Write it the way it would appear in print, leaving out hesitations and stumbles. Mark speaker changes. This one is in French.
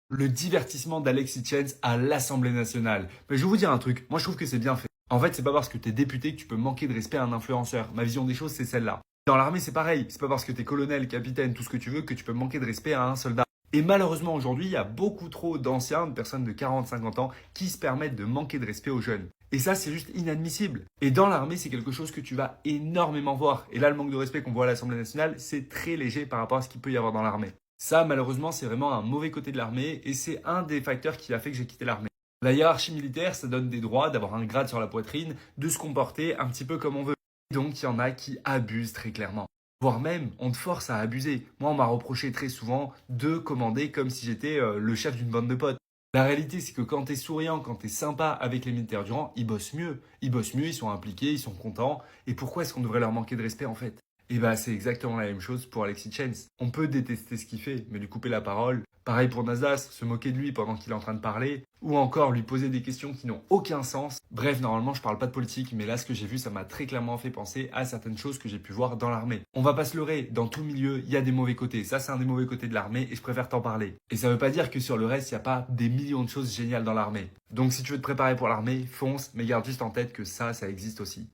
Speaker 1: Le divertissement d'Alexis Chenz à l'Assemblée nationale. Mais je vais vous dire un truc, moi je trouve que c'est bien fait. En fait, c'est pas parce que t'es député que tu peux manquer de respect à un influenceur. Ma vision des choses, c'est celle-là. Dans l'armée, c'est pareil. C'est pas parce que t'es colonel, capitaine, tout ce que tu veux que tu peux manquer de respect à un soldat. Et malheureusement, aujourd'hui, il y a beaucoup trop d'anciens, de personnes de 40-50 ans, qui se permettent de manquer de respect aux jeunes. Et ça, c'est juste inadmissible. Et dans l'armée, c'est quelque chose que tu vas énormément voir. Et là, le manque de respect qu'on voit à l'Assemblée nationale, c'est très léger par rapport à ce qu'il peut y avoir dans l'armée. Ça, malheureusement, c'est vraiment un mauvais côté de l'armée et c'est un des facteurs qui a fait que j'ai quitté l'armée. La hiérarchie militaire, ça donne des droits d'avoir un grade sur la poitrine, de se comporter un petit peu comme on veut. Donc, il y en a qui abusent très clairement. Voire même, on te force à abuser. Moi, on m'a reproché très souvent de commander comme si j'étais le chef d'une bande de potes. La réalité, c'est que quand t'es souriant, quand t'es sympa avec les militaires du rang, ils bossent mieux. Ils bossent mieux, ils sont impliqués, ils sont contents. Et pourquoi est-ce qu'on devrait leur manquer de respect en fait? Et bah, c'est exactement la même chose pour Alexis Chenz. On peut détester ce qu'il fait, mais lui couper la parole. Pareil pour Nasdaq, se moquer de lui pendant qu'il est en train de parler, ou encore lui poser des questions qui n'ont aucun sens. Bref, normalement, je parle pas de politique, mais là, ce que j'ai vu, ça m'a très clairement fait penser à certaines choses que j'ai pu voir dans l'armée. On va pas se leurrer, dans tout milieu, il y a des mauvais côtés. Ça, c'est un des mauvais côtés de l'armée et je préfère t'en parler. Et ça veut pas dire que sur le reste, il n'y a pas des millions de choses géniales dans l'armée. Donc, si tu veux te préparer pour l'armée, fonce, mais garde juste en tête que ça existe aussi.